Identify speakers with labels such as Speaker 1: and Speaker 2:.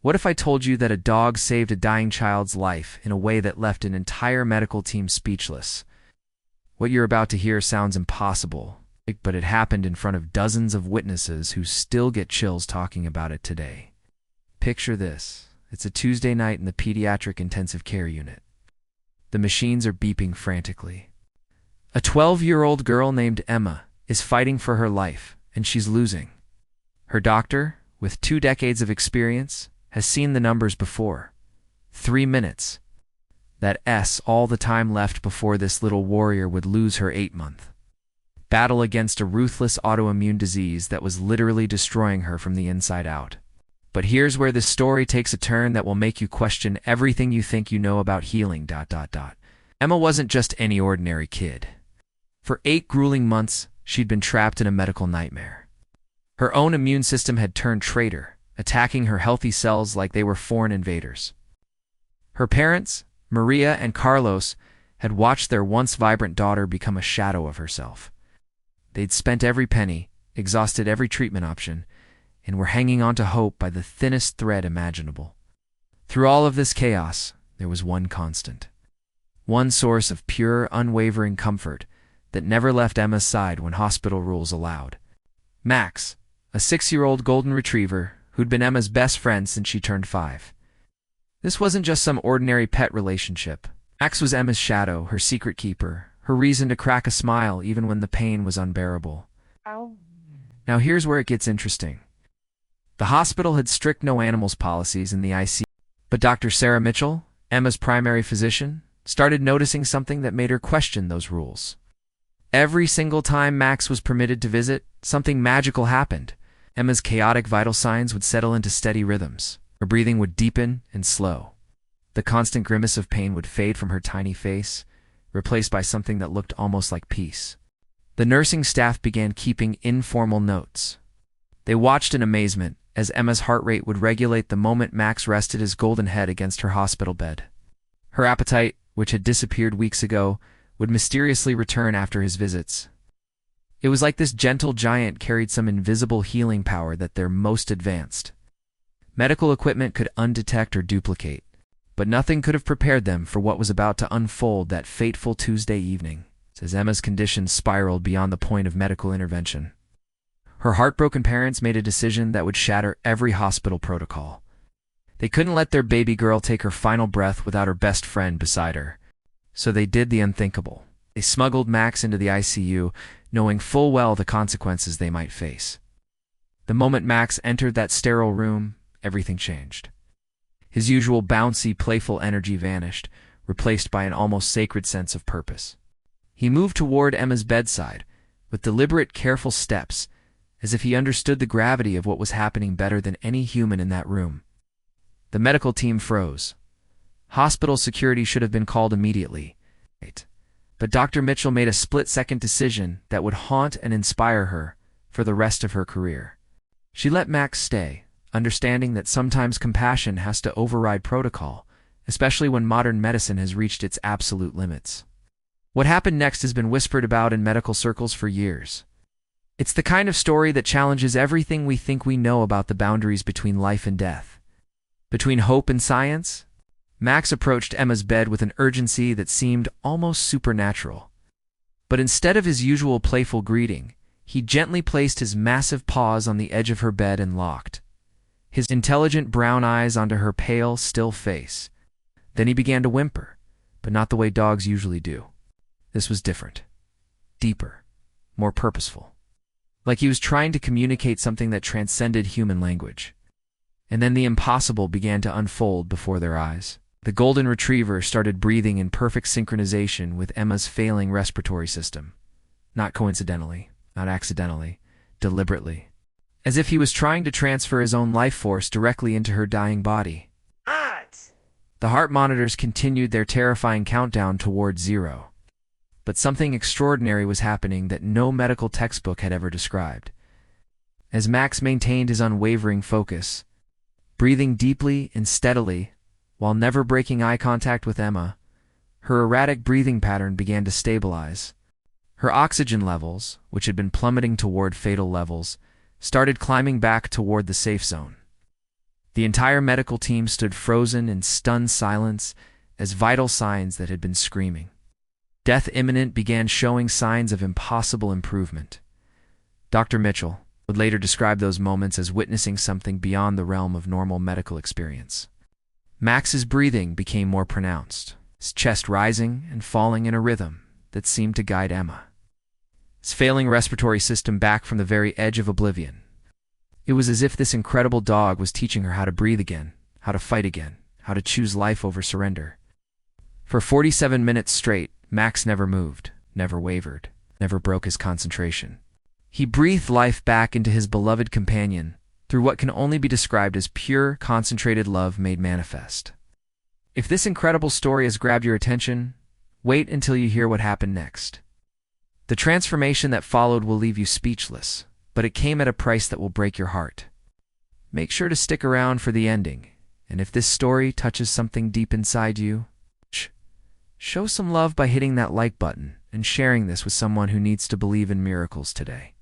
Speaker 1: What if I told you that a dog saved a dying child's life in a way that left an entire medical team speechless? What you're about to hear sounds impossible, but it happened in front of dozens of witnesses who still get chills talking about it today. Picture this. It's a Tuesday night in the pediatric intensive care unit. The machines are beeping frantically. A 12-year-old girl named Emma is fighting for her life, and she's losing. Her doctor, with 2 decades of experience, has seen the numbers before. 3 minutes. That's all the time left before this little warrior would lose her 8-month. Battle against a ruthless autoimmune disease that was literally destroying her from the inside out. But here's where this story takes a turn that will make you question everything you think you know about healing. Emma wasn't just any ordinary kid. For 8 grueling months, she'd been trapped in a medical nightmare. Her own immune system had turned traitor, attacking her healthy cells like they were foreign invaders. Her parents, Maria and Carlos, had watched their once vibrant daughter become a shadow of herself. They'd spent every penny, exhausted every treatment option, and were hanging on to hope by the thinnest thread imaginable. Through all of this chaos, there was one constant. One source of pure, unwavering comfort that never left Emma's side when hospital rules allowed. Max, a 6-year-old golden retriever who'd been Emma's best friend since she turned 5. This wasn't just some ordinary pet relationship. Max was Emma's shadow, her secret keeper, her reason to crack a smile even when the pain was unbearable.
Speaker 2: Ow.
Speaker 1: Now here's where it gets interesting. The hospital had strict no animals policies in the ICU, but Dr. Sarah Mitchell, Emma's primary physician, started noticing something that made her question those rules. Every single time Max was permitted to visit, something magical happened. Emma's chaotic vital signs would settle into steady rhythms. Her breathing would deepen and slow. The constant grimace of pain would fade from her tiny face, replaced by something that looked almost like peace. The nursing staff began keeping informal notes. They watched in amazement as Emma's heart rate would regulate the moment Max rested his golden head against her hospital bed. Her appetite, which had disappeared weeks ago, would mysteriously return after his visits. It was like this gentle giant carried some invisible healing power that their most advanced medical equipment could undetect or duplicate, but nothing could have prepared them for what was about to unfold that fateful Tuesday evening, as Emma's condition spiraled beyond the point of medical intervention. Her heartbroken parents made a decision that would shatter every hospital protocol. They couldn't let their baby girl take her final breath without her best friend beside her, so they did the unthinkable. They smuggled Max into the ICU, knowing full well the consequences they might face. The moment Max entered that sterile room, everything changed. His usual bouncy, playful energy vanished, replaced by an almost sacred sense of purpose. He moved toward Emma's bedside, with deliberate, careful steps, as if he understood the gravity of what was happening better than any human in that room. The medical team froze. Hospital security should have been called immediately. But Dr. Mitchell made a split-second decision that would haunt and inspire her for the rest of her career. She let Max stay, understanding that sometimes compassion has to override protocol, especially when modern medicine has reached its absolute limits. What happened next has been whispered about in medical circles for years. It's the kind of story that challenges everything we think we know about the boundaries between life and death. Between hope and science, Max approached Emma's bed with an urgency that seemed almost supernatural. But instead of his usual playful greeting, he gently placed his massive paws on the edge of her bed and locked his intelligent brown eyes onto her pale, still face. Then he began to whimper, but not the way dogs usually do. This was different, deeper, more purposeful. Like he was trying to communicate something that transcended human language. And then the impossible began to unfold before their eyes. The golden retriever started breathing in perfect synchronization with Emma's failing respiratory system. Not coincidentally, not accidentally, deliberately. As if he was trying to transfer his own life force directly into her dying body. The heart monitors continued their terrifying countdown toward 0. But something extraordinary was happening that no medical textbook had ever described. As Max maintained his unwavering focus, breathing deeply and steadily, while never breaking eye contact with Emma, her erratic breathing pattern began to stabilize. Her oxygen levels, which had been plummeting toward fatal levels, started climbing back toward the safe zone. The entire medical team stood frozen in stunned silence as vital signs that had been screaming. Death imminent began showing signs of impossible improvement. Dr. Mitchell would later describe those moments as witnessing something beyond the realm of normal medical experience. Max's breathing became more pronounced, his chest rising and falling in a rhythm that seemed to guide Emma. His failing respiratory system back from the very edge of oblivion. It was as if this incredible dog was teaching her how to breathe again, how to fight again, how to choose life over surrender. For 47 minutes straight, Max never moved, never wavered, never broke his concentration. He breathed life back into his beloved companion through what can only be described as pure, concentrated love made manifest. If this incredible story has grabbed your attention, wait until you hear what happened next. The transformation that followed will leave you speechless, but it came at a price that will break your heart. Make sure to stick around for the ending, and if this story touches something deep inside you, show some love by hitting that like button and sharing this with someone who needs to believe in miracles today.